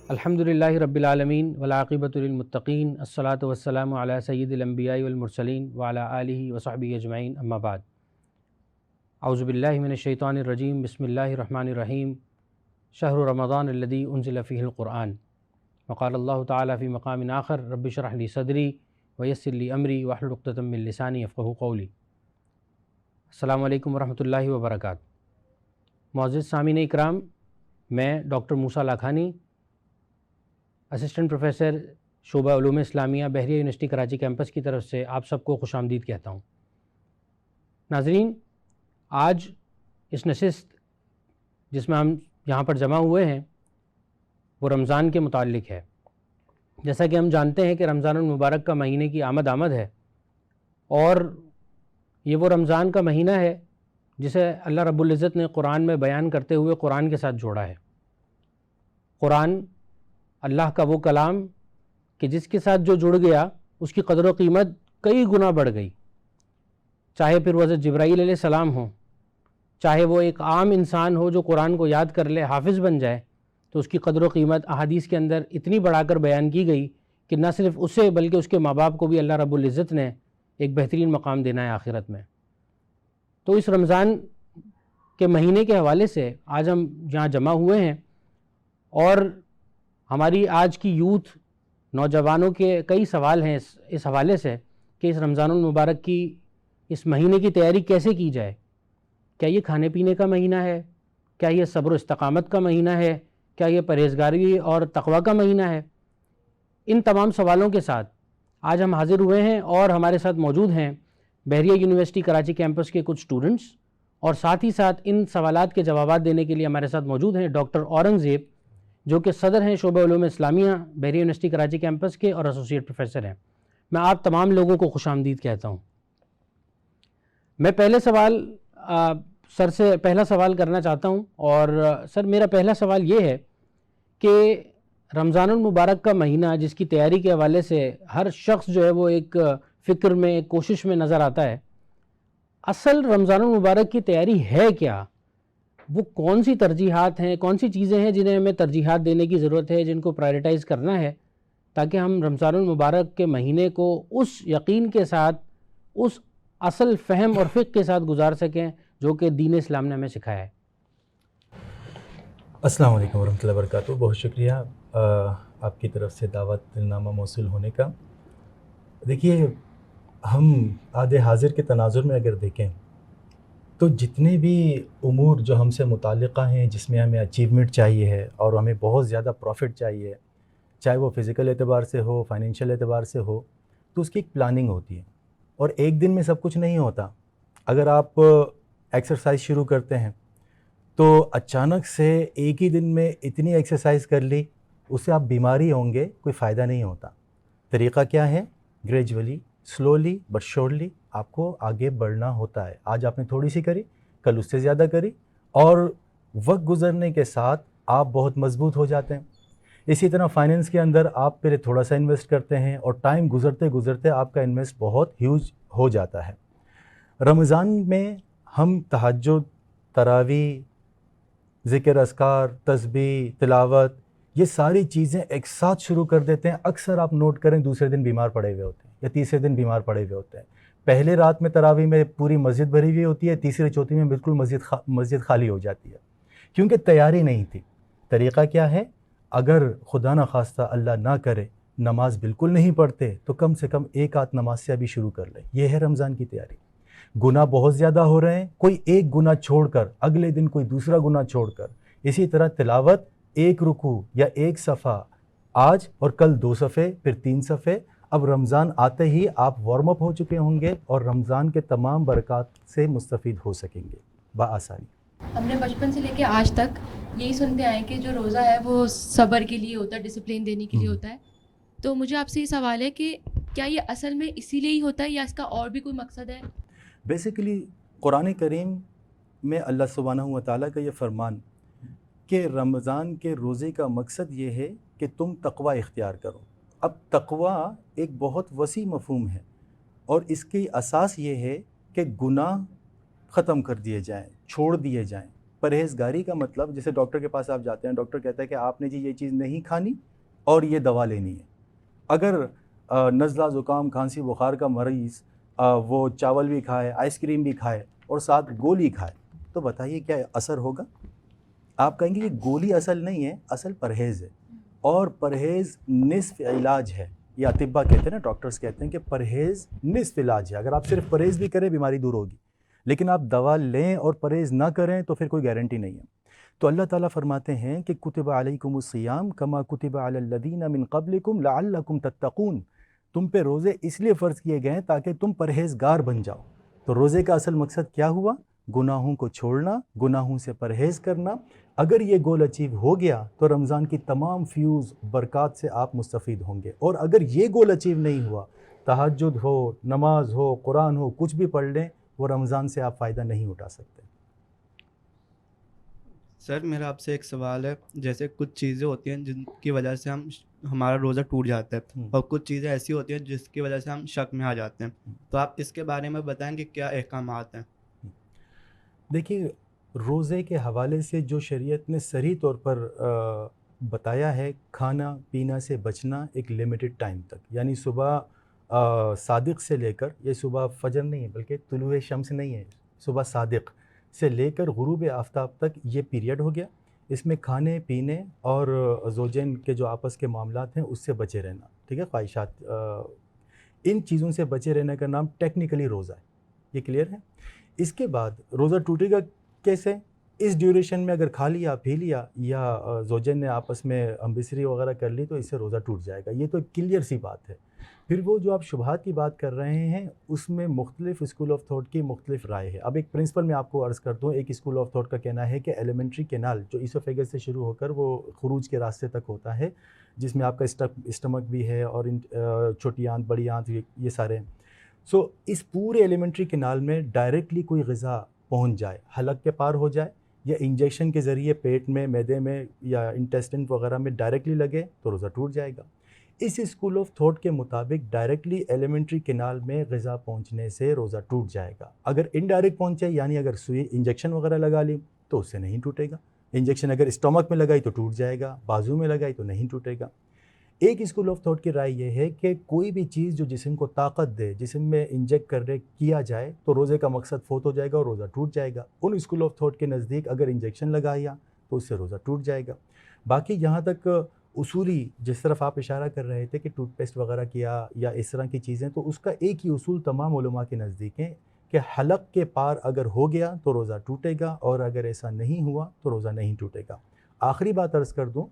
الحمدللہ رب العالمین والعاقبۃ للمتقین الصلاۃ والسلام علی سید الانبیاء والمرسلین وعلی آلہ وصحبہ اجمعین اما بعد اعوذ باللہ من الشیطان الرجیم بسم اللہ الرحمن الرحیم شہر رمضان الذی انزل فیہ القرآن وقال اللہ تعالی فی مقام آخر رب اشرح لی صدری ویسر لی امری واحلل عقدۃ من لسانی یفقہوا قولی۔ السلام علیکم ورحمۃ اللہ وبرکاتہ۔ معزز سامعین اکرام، میں ڈاکٹر موسیٰ لاکھانی، اسسٹنٹ پروفیسر شعبہ علوم اسلامیہ بحریہ یونیورسٹی کراچی کیمپس کی طرف سے آپ سب کو خوش آمدید کہتا ہوں۔ ناظرین، آج اس نشست جس میں ہم یہاں پر جمع ہوئے ہیں وہ رمضان کے متعلق ہے۔ جیسا کہ ہم جانتے ہیں کہ رمضان المبارک کا مہینے کی آمد ہے، اور یہ وہ رمضان کا مہینہ ہے جسے اللہ رب العزت نے قرآن میں بیان کرتے ہوئے قرآن کے ساتھ جوڑا ہے۔ قرآن اللہ کا وہ کلام کہ جس کے ساتھ جو جڑ گیا اس کی قدر و قیمت کئی گنا بڑھ گئی، چاہے پھر وہ حضرت جبرائیل علیہ السلام ہو، چاہے وہ ایک عام انسان ہو جو قرآن کو یاد کر لے، حافظ بن جائے، تو اس کی قدر و قیمت احادیث کے اندر اتنی بڑھا کر بیان کی گئی کہ نہ صرف اسے بلکہ اس کے ماں باپ کو بھی اللہ رب العزت نے ایک بہترین مقام دینا ہے آخرت میں۔ تو اس رمضان کے مہینے کے حوالے سے آج ہم یہاں جمع ہوئے ہیں، اور ہماری آج کی یوتھ نوجوانوں کے کئی سوال ہیں اس حوالے سے کہ اس رمضان المبارک کی اس مہینے کی تیاری کیسے کی جائے۔ کیا یہ کھانے پینے کا مہینہ ہے؟ کیا یہ صبر و استقامت کا مہینہ ہے؟ کیا یہ پرہیزگاری اور تقویٰ کا مہینہ ہے؟ ان تمام سوالوں کے ساتھ آج ہم حاضر ہوئے ہیں، اور ہمارے ساتھ موجود ہیں بحریہ یونیورسٹی کراچی کیمپس کے کچھ اسٹوڈنٹس، اور ساتھ ہی ساتھ ان سوالات کے جوابات دینے کے لیے ہمارے ساتھ موجود ہیں ڈاکٹر اورنگزیب، جو کہ صدر ہیں شعبہ علوم اسلامیہ بحریہ یونیورسٹی کراچی کیمپس کے اور ایسوسیٹ پروفیسر ہیں۔ میں آپ تمام لوگوں کو خوش آمدید کہتا ہوں۔ میں پہلا سوال کرنا چاہتا ہوں، اور سر میرا پہلا سوال یہ ہے کہ رمضان المبارک کا مہینہ جس کی تیاری کے حوالے سے ہر شخص جو ہے وہ ایک فکر میں، ایک کوشش میں نظر آتا ہے، اصل رمضان المبارک کی تیاری ہے کیا؟ وہ کون سی ترجیحات ہیں، کون سی چیزیں ہیں جنہیں ہمیں ترجیحات دینے کی ضرورت ہے، جن کو پرائرٹائز کرنا ہے، تاکہ ہم رمضان المبارک کے مہینے کو اس یقین کے ساتھ، اس اصل فہم اور فقہ کے ساتھ گزار سکیں جو کہ دین اسلام نے ہمیں سکھایا ہے۔ السلام علیکم ورحمۃ اللہ وبرکاتہ۔ بہت شکریہ آپ کی طرف سے دعوت نامہ موصول ہونے کا۔ دیکھیے، ہم عہد حاضر کے تناظر میں اگر دیکھیں تو جتنے بھی امور جو ہم سے متعلقہ ہیں، جس میں ہمیں اچیومنٹ چاہیے ہے اور ہمیں بہت زیادہ پروفٹ چاہیے، چاہے وہ فزیکل اعتبار سے ہو، فائنینشیل اعتبار سے ہو، تو اس کی ایک پلاننگ ہوتی ہے، اور ایک دن میں سب کچھ نہیں ہوتا۔ اگر آپ ایکسرسائز شروع کرتے ہیں تو اچانک سے ایک ہی دن میں اتنی ایکسرسائز کر لی، اس سے آپ بیماری ہوں گے، کوئی فائدہ نہیں ہوتا۔ طریقہ کیا ہے؟ گریجولی، سلولی بٹ شورلی آپ کو آگے بڑھنا ہوتا ہے۔ آج آپ نے تھوڑی سی کری، کل اس سے زیادہ کری، اور وقت گزرنے کے ساتھ آپ بہت مضبوط ہو جاتے ہیں۔ اسی طرح فائنینس کے اندر آپ پہلے تھوڑا سا انویسٹ کرتے ہیں، اور ٹائم گزرتے گزرتے آپ کا انویسٹ بہت ہیوج ہو جاتا ہے۔ رمضان میں ہم تہجد، تراویح، ذکر اذکار، تسبیح، تلاوت، یہ ساری چیزیں ایک ساتھ شروع کر دیتے ہیں۔ اکثر آپ نوٹ کریں دوسرے دن بیمار پڑے ہوئے ہوتے ہیں، یا تیسرے دن بیمار پڑے ہوئے ہوتے ہیں۔ پہلے رات میں تراویح میں پوری مسجد بھری ہوئی ہوتی ہے، تیسرے چوتھی میں بالکل مسجد خالی ہو جاتی ہے، کیونکہ تیاری نہیں تھی۔ طریقہ کیا ہے؟ اگر خدا نخواستہ اللہ نہ کرے نماز بالکل نہیں پڑھتے تو کم سے کم ایک آدھ نماز سے ابھی شروع کر لیں۔ یہ ہے رمضان کی تیاری۔ گناہ بہت زیادہ ہو رہے ہیں، کوئی ایک گناہ چھوڑ کر اگلے دن کوئی دوسرا گناہ چھوڑ کر، اسی طرح تلاوت، ایک رکوع یا ایک صفحہ آج، اور کل 2 صفحے، پھر 3 صفحے۔ اب رمضان آتے ہی آپ وارم اپ ہو چکے ہوں گے، اور رمضان کے تمام برکات سے مستفید ہو سکیں گے بآسانی۔ ہم نے بچپن سے لے کے آج تک یہی سنتے آئے کہ جو روزہ ہے وہ صبر کے لیے ہوتا ہے، ڈسپلن دینے کے لیے ہوتا ہے۔ تو مجھے آپ سے یہ سوال ہے کہ کیا یہ اصل میں اسی لیے ہی ہوتا ہے، یا اس کا اور بھی کوئی مقصد ہے؟ بیسیکلی قرآن کریم میں اللہ سبحانہ و تعالیٰ کا یہ فرمان کہ رمضان کے روزے کا مقصد یہ ہے کہ تم تقوی اختیار کرو۔ اب تقوی ایک بہت وسیع مفہوم ہے، اور اس کی اساس یہ ہے کہ گناہ ختم کر دیے جائیں، چھوڑ دیے جائیں، پرہیزگاری کا مطلب جیسے ڈاکٹر کے پاس آپ جاتے ہیں, ڈاکٹر کہتا ہے کہ آپ نے جی یہ چیز نہیں کھانی اور یہ دوا لینی ہے. اگر نزلہ زکام کھانسی بخار کا مریض وہ چاول بھی کھائے, آئس کریم بھی کھائے اور ساتھ گولی کھائے, تو بتائیے کیا اثر ہوگا؟ آپ کہیں گے یہ گولی اصل نہیں ہے, اصل پرہیز ہے, اور پرہیز نصف علاج ہے. یہ اطباء کہتے ہیں نا, ڈاکٹرز کہتے ہیں کہ پرہیز نصف علاج ہے. اگر آپ صرف پرہیز بھی کریں بیماری دور ہوگی, لیکن آپ دوا لیں اور پرہیز نہ کریں تو پھر کوئی گارنٹی نہیں ہے. تو اللہ تعالیٰ فرماتے ہیں کہ کتب علیکم الصیام کما کتب علی الذین من قبلکم لعلکم تتقون. تم پہ روزے اس لیے فرض کیے گئے ہیں تاکہ تم پرہیزگار بن جاؤ. تو روزے کا اصل مقصد کیا ہوا؟ گناہوں کو چھوڑنا, گناہوں سے پرہیز کرنا. اگر یہ گول اچیو ہو گیا تو رمضان کی تمام فیوز برکات سے آپ مستفید ہوں گے. اور اگر یہ گول اچیو نہیں ہوا, تہجد ہو, نماز ہو, قرآن ہو, کچھ بھی پڑھ لیں, وہ رمضان سے آپ فائدہ نہیں اٹھا سکتے. سر میرا آپ سے ایک سوال ہے, جیسے کچھ چیزیں ہوتی ہیں جن کی وجہ سے ہمارا روزہ ٹوٹ جاتا ہے, اور کچھ چیزیں ایسی ہوتی ہیں جس کی وجہ سے ہم شک میں آ جاتے ہیں, تو آپ اس کے بارے میں بتائیں کہ کیا احکامات ہیں؟ دیکھیے, روزے کے حوالے سے جو شریعت نے صریح طور پر بتایا ہے, کھانا پینا سے بچنا ایک لمیٹڈ ٹائم تک, یعنی صبح صادق سے لے کر, یہ صبح فجر نہیں ہے بلکہ طلوع شمس نہیں ہے, صبح صادق سے لے کر غروب آفتاب تک یہ پیریڈ ہو گیا. اس میں کھانے پینے اور زوجین کے جو آپس کے معاملات ہیں اس سے بچے رہنا, ٹھیک ہے, خواہشات, ان چیزوں سے بچے رہنے کا نام ٹیکنیکلی روزہ ہے. یہ کلیئر ہے؟ اس کے بعد روزہ ٹوٹے گا کیسے؟ اس ڈیوریشن میں اگر کھا لیا, پی لیا, یا زوجین نے آپس میں ہمبستری وغیرہ کر لی تو اس سے روزہ ٹوٹ جائے گا. یہ تو کلیئر سی بات ہے. پھر وہ جو آپ شبہات کی بات کر رہے ہیں اس میں مختلف اسکول آف تھاٹ کی مختلف رائے ہے. اب ایک پرنسپل میں آپ کو عرض کر دوں. ایک اسکول آف تھاٹ کا کہنا ہے کہ ایلیمنٹری کینال جو ایسوفیگس سے شروع ہو کر وہ خروج کے راستے تک ہوتا ہے, جس میں آپ کا اسٹمک بھی ہے اور چھوٹی آنت, بڑی آنت, یہ سارے ہیں. سو اس پورے ایلیمنٹری کینال میں ڈائریکٹلی کوئی غذا پہنچ جائے, حلق کے پار ہو جائے, یا انجیکشن کے ذریعے پیٹ میں, معدے میں یا انٹیسٹن وغیرہ میں ڈائریکٹلی لگے تو روزہ ٹوٹ جائے گا. اس اسکول آف تھاٹ کے مطابق ڈائریکٹلی ایلیمنٹری کینال میں غذا پہنچنے سے روزہ ٹوٹ جائے گا. اگر انڈائریکٹ پہنچے, یعنی اگر سوئی انجیکشن وغیرہ لگا لی تو اس سے نہیں ٹوٹے گا. انجیکشن اگر اسٹمک میں لگائی تو ٹوٹ جائے گا, بازو میں لگائی تو نہیں ٹوٹے گا. ایک اسکول آف تھاٹ کی رائے یہ ہے کہ کوئی بھی چیز جو جسم کو طاقت دے, جسم میں انجیکٹ کیا جائے تو روزے کا مقصد فوت ہو جائے گا اور روزہ ٹوٹ جائے گا. ان اسکول آف تھاٹ کے نزدیک اگر انجیکشن لگایا تو اس سے روزہ ٹوٹ جائے گا. باقی جہاں تک اصولی جس طرف آپ اشارہ کر رہے تھے کہ ٹوتھ پیسٹ وغیرہ کیا یا اس طرح کی چیزیں, تو اس کا ایک ہی اصول تمام علماء کے نزدیک ہے کہ حلق کے پار اگر ہو گیا تو روزہ ٹوٹے گا, اور اگر ایسا نہیں ہوا تو روزہ نہیں ٹوٹے گا. آخری بات عرض کر دوں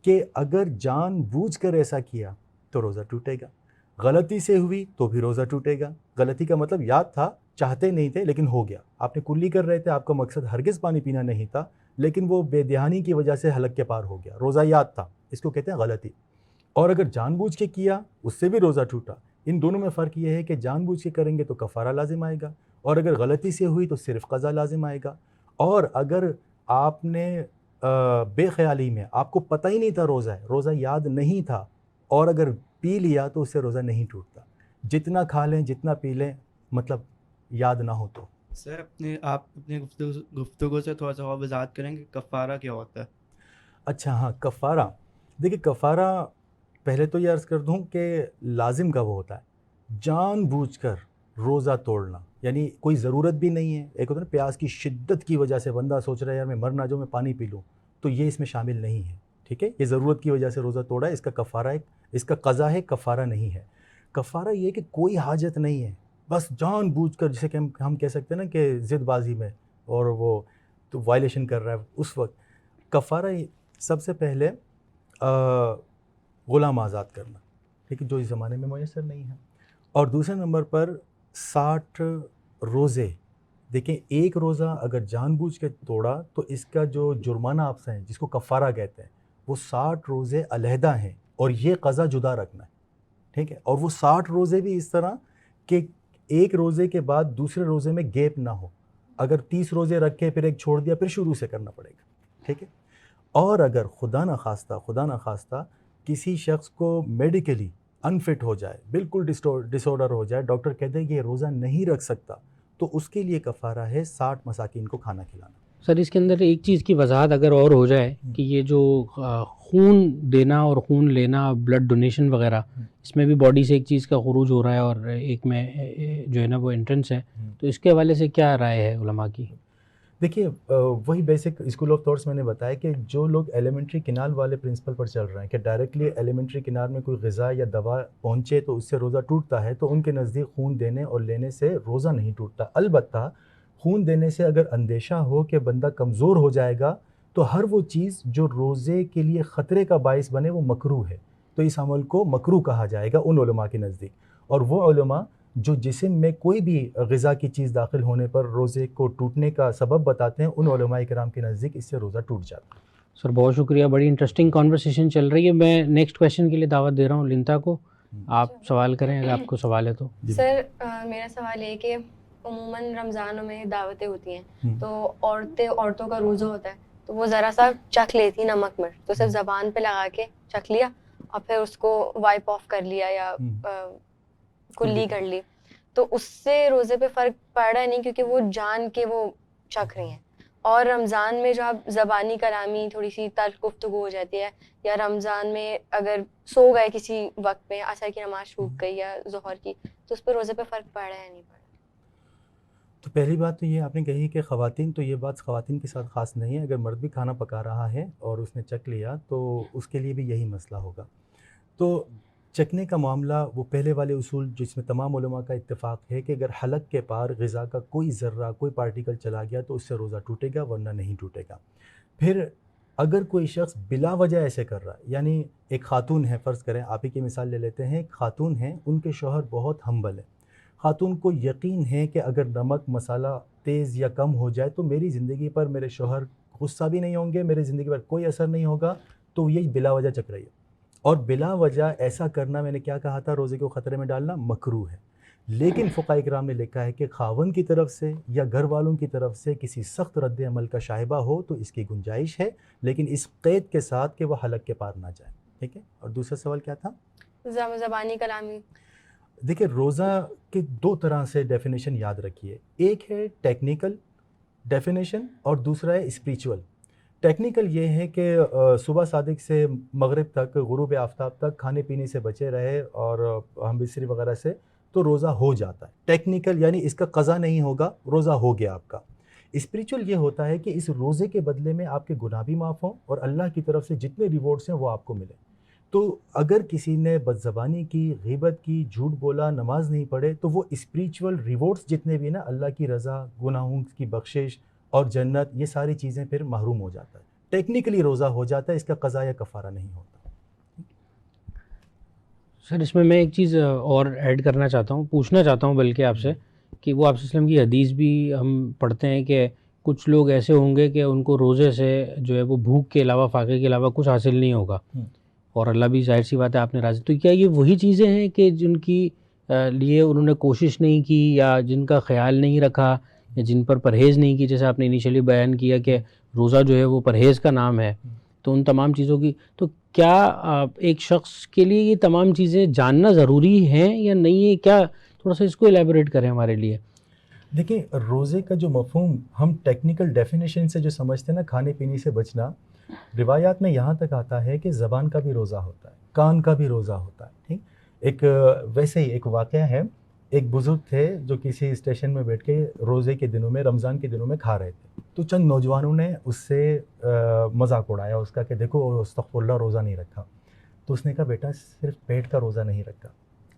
کہ اگر جان بوجھ کر ایسا کیا تو روزہ ٹوٹے گا, غلطی سے ہوئی تو بھی روزہ ٹوٹے گا. غلطی کا مطلب یاد تھا, چاہتے نہیں تھے لیکن ہو گیا, آپ نے کلی کر رہے تھے, آپ کا مقصد ہرگز پانی پینا نہیں تھا, لیکن وہ بے دھیانی کی وجہ سے حلق کے پار ہو گیا, روزہ یاد تھا, اس کو کہتے ہیں غلطی. اور اگر جان بوجھ کے کیا اس سے بھی روزہ ٹوٹا. ان دونوں میں فرق یہ ہے کہ جان بوجھ کے کریں گے تو کفارہ لازم آئے گا, اور اگر غلطی سے ہوئی تو صرف قضا لازم آئے گا. اور اگر آپ نے بے خیالی میں, آپ کو پتہ ہی نہیں تھا روزہ ہے, روزہ یاد نہیں تھا, اور اگر پی لیا تو اس سے روزہ نہیں ٹوٹتا. جتنا کھا لیں, جتنا پی لیں, مطلب یاد نہ ہو تو. سر آپ اپنی گفتگو سے تھوڑا سا اور وضاحت کریں کہ کفارہ کیا ہوتا ہے؟ اچھا ہاں, کفارہ. دیکھیے کفارہ پہلے تو یہ عرض کر دوں کہ لازم کا وہ ہوتا ہے جان بوجھ کر روزہ توڑنا, یعنی کوئی ضرورت بھی نہیں ہے. ایک ہوتا ہے نا پیاس کی شدت کی وجہ سے بندہ سوچ رہا ہے یار میں مر نہ جاؤں, میں پانی پی لوں, تو یہ اس میں شامل نہیں ہے. ٹھیک ہے, یہ ضرورت کی وجہ سے روزہ توڑا ہے, اس کا کفارہ ہے, اس کا قضا ہے, کفارہ نہیں ہے. کفارہ یہ کہ کوئی حاجت نہیں ہے, بس جان بوجھ کر, جسے کہ ہم کہہ سکتے ہیں نا کہ ضد بازی میں اور وہ تو وائلیشن کر رہا ہے, اس وقت کفارہ سب سے پہلے غلام آزاد کرنا, ٹھیک ہے, جو اس زمانے میں میسر نہیں ہے. اور دوسرے نمبر پر 60 روزے. دیکھیں ایک روزہ اگر جان بوجھ کے توڑا تو اس کا جو جرمانہ آپ سے ہیں جس کو کفارہ کہتے ہیں وہ 60 روزے علیحدہ ہیں, اور یہ قضا جدا رکھنا ہے. ٹھیک ہے, اور وہ 60 روزے بھی اس طرح کہ ایک روزے کے بعد دوسرے روزے میں گیپ نہ ہو. اگر 30 روزے رکھے پھر ایک چھوڑ دیا, پھر شروع سے کرنا پڑے گا. ٹھیک ہے, اور اگر خدا نہ خواستہ کسی شخص کو میڈیکلی انفٹ ہو جائے, بالکل ڈس آرڈر ہو جائے, ڈاکٹر کہتے ہیں کہ یہ روزہ نہیں رکھ سکتا, تو اس کے لیے کفارہ ہے 60 مساکین کو کھانا کھلانا. سر اس کے اندر ایک چیز کی وضاحت اگر اور ہو جائے کہ یہ جو خون دینا اور خون لینا، بلڈ ڈونیشن وغیرہ، اس میں بھی باڈی سے ایک چیز کا خروج ہو رہا ہے اور ایک میں جو ہے نا وہ انٹرنس ہے، تو اس کے حوالے سے کیا رائے ہے علماء کی؟ دیکھیے وہی بیسک اسکول آف تھاٹس میں نے بتایا کہ جو لوگ ایلیمنٹری کنال والے پرنسپل پر چل رہے ہیں کہ ڈائریکٹلی ایلیمنٹری کنال میں کوئی غذا یا دوا پہنچے تو اس سے روزہ ٹوٹتا ہے، تو ان کے نزدیک خون دینے اور لینے سے روزہ نہیں ٹوٹتا۔ البتہ خون دینے سے اگر اندیشہ ہو کہ بندہ کمزور ہو جائے گا تو ہر وہ چیز جو روزے کے لیے خطرے کا باعث بنے وہ مکروہ ہے، تو اس عمل کو مکروہ کہا جائے گا ان علماء کے نزدیک۔ اور وہ علماء جو جسم میں کوئی بھی غذا کی چیز داخل ہونے پر روزے کو ٹوٹنے کا سبب بتاتے ہیں، ان علماء کرام کے نزدیک اس سے روزہ ٹوٹ جاتا ہے۔ سر بہت شکریہ، بڑی انٹرسٹنگ کانورسیشن چل رہی ہے۔ میں نیکسٹ کویشچن کے لیے دعوت دے رہا ہوں لنتا کو، آپ سوال کریں اگر آپ کو سوال ہے تو۔ سر میرا سوال یہ ہے کہ عموماً رمضانوں میں دعوتیں ہوتی ہیں تو عورتوں کا روزہ ہوتا ہے تو وہ ذرا سا چکھ لیتی نمک مرچ، تو صرف زبان پہ لگا کے چکھ لیا اور پھر اس کو وائپ آف کر لیا یا کلی کر لی، تو اس سے روزے پہ فرق پڑ رہا ہے نہیں کیونکہ وہ جان کے وہ چکھ رہی ہیں؟ اور رمضان میں جو آپ زبانی کلامی تھوڑی سی تلخ گفتگو ہو جاتی ہے، یا رمضان میں اگر سو گئے کسی وقت پہ، عصر کی نماز چھوٹ گئی یا ظہر کی، تو اس پہ روزے پہ فرق پڑ رہا ہے نہیں پڑ رہا؟ تو پہلی بات تو یہ آپ نے کہی کہ خواتین، تو یہ بات خواتین کے ساتھ خاص نہیں ہے، اگر مرد بھی کھانا پکا رہا ہے اور اس نے چکھ لیا تو اس کے لیے بھی یہی مسئلہ ہوگا۔ تو چکھنے کا معاملہ وہ پہلے والے اصول جس میں تمام علماء کا اتفاق ہے کہ اگر حلق کے پار غذا کا کوئی ذرہ کوئی پارٹیکل چلا گیا تو اس سے روزہ ٹوٹے گا، ورنہ نہیں ٹوٹے گا۔ پھر اگر کوئی شخص بلا وجہ ایسے کر رہا ہے، یعنی ایک خاتون ہے، فرض کریں آپ ہی کی مثال لے لیتے ہیں، ایک خاتون ہے، ان کے شوہر بہت ہمبل ہے، خاتون کو یقین ہے کہ اگر نمک مسالہ تیز یا کم ہو جائے تو میری زندگی پر میرے شوہر غصہ بھی نہیں ہوں گے، میری زندگی پر کوئی اثر نہیں ہوگا، تو یہ بلا وجہ چکھ رہی ہے۔ اور بلا وجہ ایسا کرنا، میں نے کیا کہا تھا، روزے کو خطرے میں ڈالنا مکروہ ہے۔ لیکن فقہاء کرام نے لکھا ہے کہ خاوند کی طرف سے یا گھر والوں کی طرف سے کسی سخت رد عمل کا شائبہ ہو تو اس کی گنجائش ہے، لیکن اس قید کے ساتھ کہ وہ حلق کے پار نہ جائے۔ ٹھیک ہے، اور دوسرا سوال کیا تھا؟ زبانی کلامی۔ دیکھیں روزہ کے دو طرح سے ڈیفینیشن یاد رکھیے، ایک ہے ٹیکنیکل ڈیفینیشن اور دوسرا ہے اسپریچول۔ ٹیکنیکل یہ ہے کہ صبح صادق سے مغرب تک، غروب آفتاب تک کھانے پینے سے بچے رہے اور ہم بستری وغیرہ سے، تو روزہ ہو جاتا ہے۔ ٹیکنیکل یعنی اس کا قضا نہیں ہوگا، روزہ ہو گیا آپ کا۔ اسپریچول یہ ہوتا ہے کہ اس روزے کے بدلے میں آپ کے گناہ بھی معاف ہوں اور اللہ کی طرف سے جتنے ریوارڈز ہیں وہ آپ کو ملیں۔ تو اگر کسی نے بدزبانی کی، غیبت کی، جھوٹ بولا، نماز نہیں پڑھے، تو وہ اسپریچول ریوارڈز جتنے بھی نا، اللہ کی رضا، گناہوں کی بخشش اور جنت، یہ ساری چیزیں پھر محروم ہو جاتا ہے۔ ٹیکنیکلی روزہ ہو جاتا ہے، اس کا قضا یا کفارہ نہیں ہوتا۔ سر اس میں ایک چیز اور ایڈ کرنا چاہتا ہوں، پوچھنا چاہتا ہوں بلکہ آپ سے، کہ وہ آپ صلی اللہ علیہ وسلم کی حدیث بھی ہم پڑھتے ہیں کہ کچھ لوگ ایسے ہوں گے کہ ان کو روزے سے جو ہے وہ بھوک کے علاوہ، فاقے کے علاوہ کچھ حاصل نہیں ہوگا، اور اللہ بھی ظاہر سی بات ہے آپ نے راضی۔ تو کیا یہ وہی چیزیں ہیں کہ جن کی لیے انہوں نے کوشش نہیں کی، یا جن کا خیال نہیں رکھا، یا جن پر پرہیز نہیں کی، جیسے آپ نے انیشلی بیان کیا کہ روزہ جو ہے وہ پرہیز کا نام ہے، تو ان تمام چیزوں کی، تو کیا ایک شخص کے لیے یہ تمام چیزیں جاننا ضروری ہیں یا نہیں ہے؟ کیا تھوڑا سا اس کو ایلیبوریٹ کریں ہمارے لیے۔ دیکھیں روزے کا جو مفہوم ہم ٹیکنیکل ڈیفینیشن سے جو سمجھتے ہیں نا، کھانے پینے سے بچنا، روایات میں یہاں تک آتا ہے کہ زبان کا بھی روزہ ہوتا ہے، کان کا بھی روزہ ہوتا ہے۔ ٹھیک، ایک ویسے ہی ایک واقعہ ہے، ایک بزرگ تھے جو کسی اسٹیشن میں بیٹھ کے روزے کے دنوں میں، رمضان کے دنوں میں کھا رہے تھے، تو چند نوجوانوں نے اس سے مذاق اڑایا اس کا کہ دیکھو استغفر اللہ، روزہ نہیں رکھا۔ تو اس نے کہا بیٹا صرف پیٹ کا روزہ نہیں رکھا،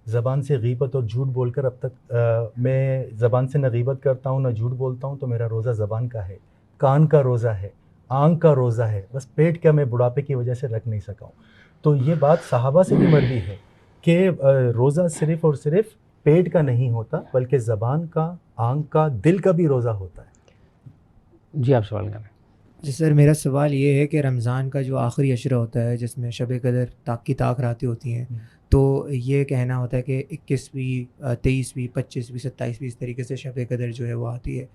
زبان سے غیبت اور جھوٹ بول کر اب تک میں زبان سے نہ غیبت کرتا ہوں نہ جھوٹ بولتا ہوں، تو میرا روزہ زبان کا ہے، کان کا روزہ ہے، آنکھ کا روزہ ہے، بس پیٹ کا میں بڑھاپے کی وجہ سے رکھ نہیں سکا ہوں۔ تو یہ بات صحابہ سے بھی مروی ہے کہ روزہ صرف اور صرف پیٹ کا نہیں ہوتا، بلکہ زبان کا، آنکھ کا، دل کا بھی روزہ ہوتا ہے۔ جی آپ سوال کریں۔ جی سر، میرا سوال یہ ہے کہ رمضان کا جو آخری عشرہ ہوتا ہے جس میں شب قدر کی طاق راتیں ہوتی ہیں، تو یہ کہنا ہوتا ہے کہ 21ویں، 23ویں، 25ویں، 27ویں اس طریقے سے شب قدر جو ہے وہ آتی ہے،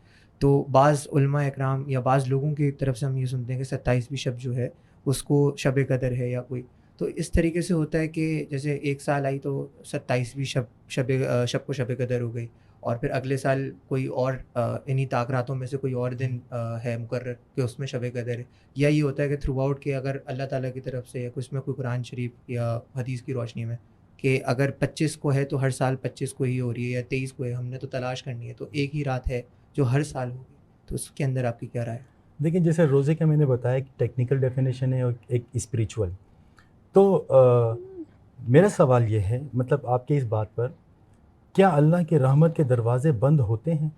تو بعض علماء اکرام یا بعض لوگوں کی طرف سے ہم یہ سنتے ہیں کہ 27ویں شب جو ہے اس کو شب قدر ہے یا کوئی، تو اس طریقے سے ہوتا ہے کہ جیسے ایک سال آئی تو 27ویں شب کو شب قدر ہو گئی، اور پھر اگلے سال کوئی اور انہی طاق راتوں میں سے کوئی اور دن ہے مقرر کہ اس میں شب قدر ہے، یا یہ ہوتا ہے کہ تھرو آؤٹ کہ اگر اللہ تعالیٰ کی طرف سے یا کچھ میں کوئی قرآن شریف یا حدیث کی روشنی میں کہ اگر 25 کو ہے تو ہر سال 25 کو ہی ہو رہی ہے یا 23 کو ہے، ہم نے تو تلاش کرنی ہے تو ایک ہی رات ہے جو ہر سال ہوگی، تو اس کے اندر آپ کی کیا رائے ہے؟ دیکھیں جیسے روزے کا میں نے بتایا کہ ٹیکنیکل ڈیفینیشن ہے اور ایک اسپریچول، تو میرا سوال یہ ہے مطلب آپ کے اس بات پر، کیا اللہ کے رحمت کے دروازے بند ہوتے ہیں؟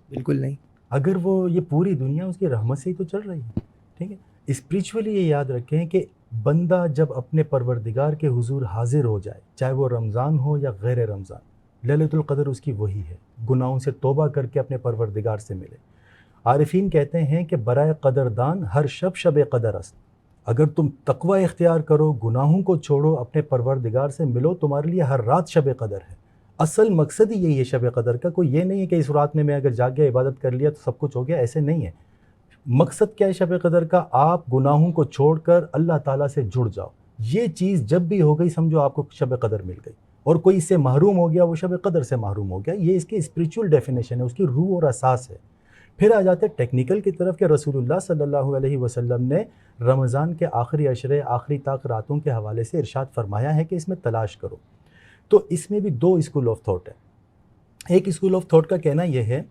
بالکل نہیں. اگر وہ یہ پوری دنیا اس کی رحمت سے ہی تو چل رہی ہے، ٹھیک ہے. اسپریچولی یہ یاد رکھیں کہ بندہ جب اپنے پروردگار کے حضور حاضر ہو جائے، چاہے وہ رمضان ہو یا غیر رمضان، للیلۃ القدر اس کی وہی ہے، گناہوں سے توبہ کر کے اپنے پروردگار سے ملے. عارفین کہتے ہیں کہ برائے قدردان ہر شب قدر است. اگر تم تقوی اختیار کرو، گناہوں کو چھوڑو، اپنے پروردگار سے ملو، تمہارے لیے ہر رات شب قدر ہے. اصل مقصد ہی یہی ہے شب قدر کا. کوئی یہ نہیں ہے کہ اس رات میں اگر جاگ گیا، عبادت کر لیا تو سب کچھ ہو گیا، ایسے نہیں ہے. مقصد کیا ہے شب قدر کا؟ آپ گناہوں کو چھوڑ کر اللہ تعالیٰ سے جڑ جاؤ. یہ چیز جب بھی ہو گئی سمجھو آپ کو شب قدر مل گئی، اور کوئی اس سے محروم ہو گیا وہ شب قدر سے محروم ہو گیا. یہ اس کی اسپریچول ڈیفینیشن ہے، اس کی روح اور اساس ہے. پھر آ جاتے ہیں ٹیکنیکل کی طرف کہ رسول اللہ صلی اللہ علیہ وسلم نے رمضان کے آخری عشرے، آخری طاق راتوں کے حوالے سے ارشاد فرمایا ہے کہ اس میں تلاش کرو. تو اس میں بھی دو اسکول آف تھاٹ ہے. ایک اسکول آف تھاٹ کا کہنا یہ ہے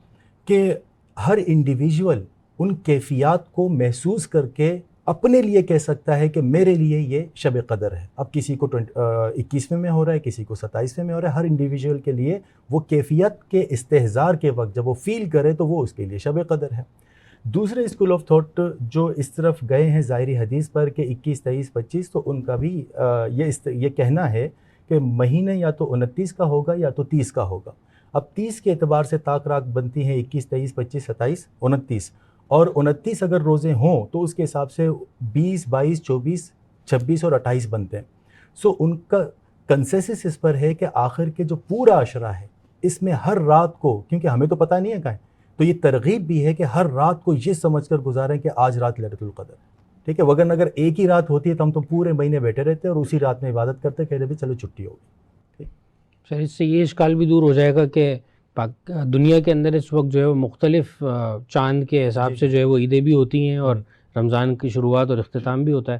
کہ ہر انڈیویجول ان کیفیات کو محسوس کر کے اپنے لیے کہہ سکتا ہے کہ میرے لیے یہ شب قدر ہے. اب کسی کو 21ویں میں ہو رہا ہے، کسی کو 27ویں میں ہو رہا ہے. ہر انڈیویجول کے لیے وہ کیفیت کے استحضار کے وقت جب وہ فیل کرے تو وہ اس کے لیے شب قدر ہے. دوسرے اسکول آف تھاٹ جو اس طرف گئے ہیں ظاہری حدیث پر کہ 21، 23، 25، تو ان کا بھی یہ کہنا ہے کہ مہینے یا تو 29 کا ہوگا یا تو 30 کا ہوگا. اب 30 کے اعتبار سے طاق رات بنتی ہیں 21، 23، 25، 27، 29، اور 29 اگر روزے ہوں تو اس کے حساب سے 20، 22، 24، 26 اور 28 بنتے ہیں. سو ان کا کنسنسس اس پر ہے کہ آخر کے جو پورا عشرہ ہے اس میں ہر رات کو، کیونکہ ہمیں تو پتہ نہیں ہے کہیں، تو یہ ترغیب بھی ہے کہ ہر رات کو یہ سمجھ کر گزاریں کہ آج رات لیلۃ القدر ہے. ٹھیک ہے، وگرنہ اگر ایک ہی رات ہوتی ہے تو ہم تو پورے مہینے بیٹھے رہتے اور اسی رات میں عبادت کرتے، کہتے بھی چلو چھٹی ہوگی. سر اس سے یہ اشکال بھی دور ہو جائے گا کہ دنیا کے اندر اس وقت جو ہے وہ مختلف چاند کے حساب سے جو ہے وہ عیدیں بھی ہوتی ہیں اور رمضان کی شروعات اور اختتام بھی ہوتا ہے.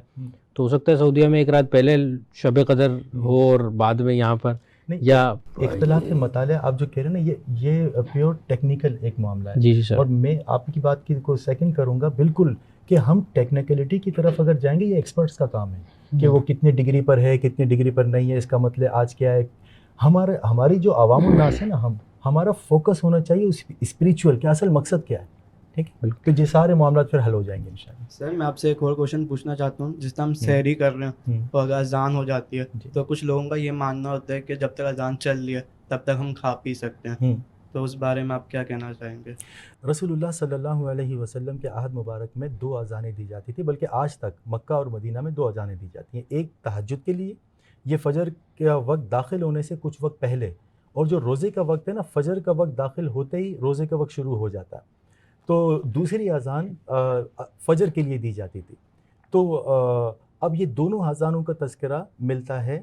تو ہو سکتا ہے سعودیہ میں ایک رات پہلے شب قدر ہو اور بعد میں یہاں پر یا اختلاف مطالعہ آپ جو کہہ رہے ہیں نا، یہ پیور ٹیکنیکل ایک معاملہ ہے. جی سر. اور میں آپ کی بات کو سیکنڈ کروں گا بالکل کہ ہم ٹیکنیکلٹی کی طرف اگر جائیں گے، یہ ایکسپرٹس کا کام ہے کہ وہ کتنی ڈگری پر ہے، کتنی ڈگری پر نہیں ہے. اس کا مطلب آج کیا ہے، ہماری جو عوام الناس ہے نا، ہمارا فوکس ہونا چاہیے اس اسپریچول کہ اصل مقصد کیا ہے. ٹھیک ہے، تو یہ سارے معاملات پھر حل ہو جائیں گے انشاءاللہ. سر میں آپ سے ایک اور کوشچن پوچھنا چاہتا ہوں. جس طرح ہم سحری کر رہے ہیں اور اگر اذان ہو جاتی ہے تو کچھ لوگوں کا یہ ماننا ہوتا ہے کہ جب تک اذان چل رہی ہے تب تک ہم کھا پی سکتے ہیں، تو اس بارے میں آپ کیا کہنا چاہیں گے؟ رسول اللہ صلی اللہ علیہ وسلم کے عہد مبارک میں 2 اذانیں دی جاتی تھی، بلکہ آج تک مکہ اور مدینہ میں 2 اذانیں دی جاتی ہیں. ایک تہجد کے لیے، یہ فجر کا وقت داخل ہونے سے کچھ وقت پہلے، اور جو روزے کا وقت ہے نا، فجر کا وقت داخل ہوتے ہی روزے کا وقت شروع ہو جاتا ہے. تو دوسری اذان فجر کے لیے دی جاتی تھی. تو اب یہ دونوں اذانوں کا تذکرہ ملتا ہے.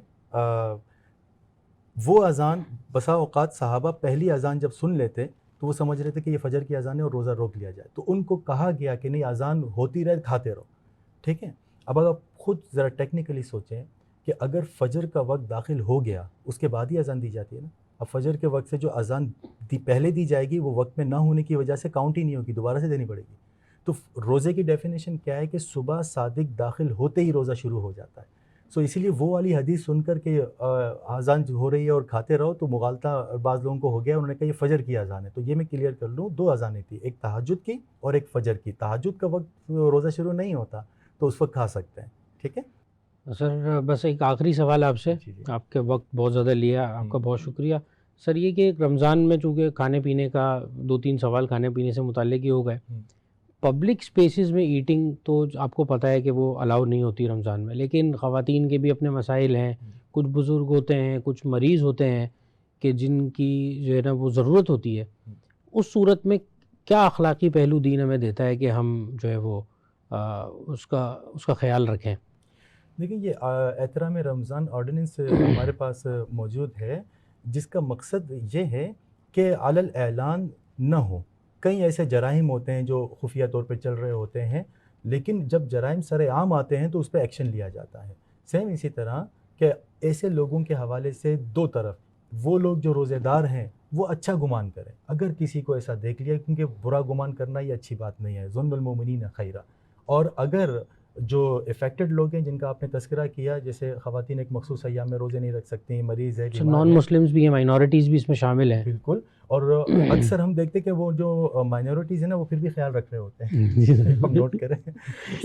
وہ اذان بسا اوقات صحابہ پہلی اذان جب سن لیتے تو وہ سمجھ رہے تھے کہ یہ فجر کی اذان ہے اور روزہ روک لیا جائے، تو ان کو کہا گیا کہ نہیں، اذان ہوتی رہے، کھاتے رہو. ٹھیک ہے. اب اگر آپ خود ذرا ٹیکنیکلی سوچیں کہ اگر فجر کا وقت داخل ہو گیا اس کے بعد ہی اذان دی جاتی ہے نا، اب فجر کے وقت سے جو اذان پہلے دی جائے گی وہ وقت میں نہ ہونے کی وجہ سے کاؤنٹ ہی نہیں ہوگی، دوبارہ سے دینی پڑے گی. تو روزے کی ڈیفینیشن کیا ہے کہ صبح صادق داخل ہوتے ہی روزہ شروع ہو جاتا ہے. سو اسی لیے وہ والی حدیث سن کر کہ اذان ہو رہی ہے اور کھاتے رہو تو مغالطہ بعض لوگوں کو ہو گیا، انہوں نے کہا یہ فجر کی اذان ہے. تو یہ میں کلیئر کر لوں، 2 اذانیں تھیں، ایک تہجد کی اور ایک فجر کی. تہجد کا وقت روزہ شروع نہیں ہوتا تو اس وقت کھا سکتے ہیں. ٹھیک ہے سر. بس ایک آخری سوال آپ سے، آپ کے وقت بہت زیادہ لیا، آپ کا بہت شکریہ سر. یہ کہ رمضان میں چونکہ کھانے پینے کا 2-3 سوال کھانے پینے سے متعلق ہی ہو گئے. پبلک سپیسز میں ایٹنگ تو آپ کو پتہ ہے کہ وہ الاؤ نہیں ہوتی رمضان میں، لیکن خواتین کے بھی اپنے مسائل ہیں. کچھ بزرگ ہوتے ہیں، کچھ مریض ہوتے ہیں کہ جن کی جو ہے نا وہ ضرورت ہوتی ہے. اس صورت میں کیا اخلاقی پہلو دین ہمیں دیتا ہے کہ ہم جو ہے وہ اس کا خیال رکھیں؟ دیکھیں، یہ احترام رمضان آرڈیننس ہمارے پاس موجود ہے، جس کا مقصد یہ ہے کہ علی الاعلان نہ ہو. کئی ایسے جرائم ہوتے ہیں جو خفیہ طور پہ چل رہے ہوتے ہیں، لیکن جب جرائم سر عام آتے ہیں تو اس پہ ایکشن لیا جاتا ہے. سیم اسی طرح کہ ایسے لوگوں کے حوالے سے دو طرف، وہ لوگ جو روزے دار ہیں وہ اچھا گمان کریں اگر کسی کو ایسا دیکھ لیا، کیونکہ برا گمان کرنا یہ اچھی بات نہیں ہے. ظن المؤمنین خیرا. اور اگر جو افیکٹڈ لوگ ہیں جن کا آپ نے تذکرہ کیا، جیسے خواتین ایک مخصوص ایام میں روزے نہیں رکھ سکتی، مریض ہے، بیمار نان ہے، مسلمز بھی ہیں، مائنورٹیز بھی اس میں شامل ہیں. بالکل. اور اکثر ہم دیکھتے کہ وہ جو مائنورٹیز ہیں نا وہ پھر بھی خیال رکھ رہے ہوتے ہیں، ہم نوٹ کریں.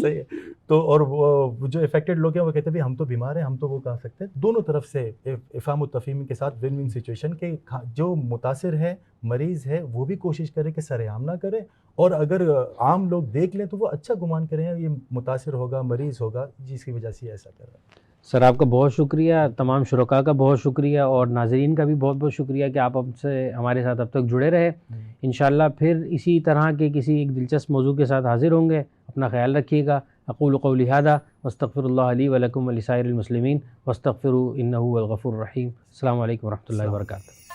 صحیح ہے. تو اور وہ جو افیکٹڈ لوگ ہیں وہ کہتے ہیں ہم تو بیمار ہیں، ہم تو وہ کہہ سکتے ہیں. دونوں طرف سے افہام و تفہیم کے ساتھ ون ون سچویشن کہ جو متاثر ہے، مریض ہے، وہ بھی کوشش کرے کہ سر عام نہ کرے، اور اگر عام لوگ دیکھ لیں تو وہ اچھا گمان کریں یہ متاثر ہوگا، مریض ہوگا، جس کی وجہ سے یہ ایسا کر رہا ہے. سر آپ کا بہت شکریہ، تمام شرکاء کا بہت شکریہ، اور ناظرین کا بھی بہت بہت شکریہ کہ آپ ہمارے ساتھ اب تک جڑے رہے. انشاءاللہ پھر اسی طرح کے کسی ایک دلچسپ موضوع کے ساتھ حاضر ہوں گے. اپنا خیال رکھیے گا. اقول قولی ھذا واستغفر اللہ لی ولکم ولسائر المسلمین واستغفروا انہ هو الغفور الرحیم. السلام علیکم ورحمۃ اللہ وبرکاتہ.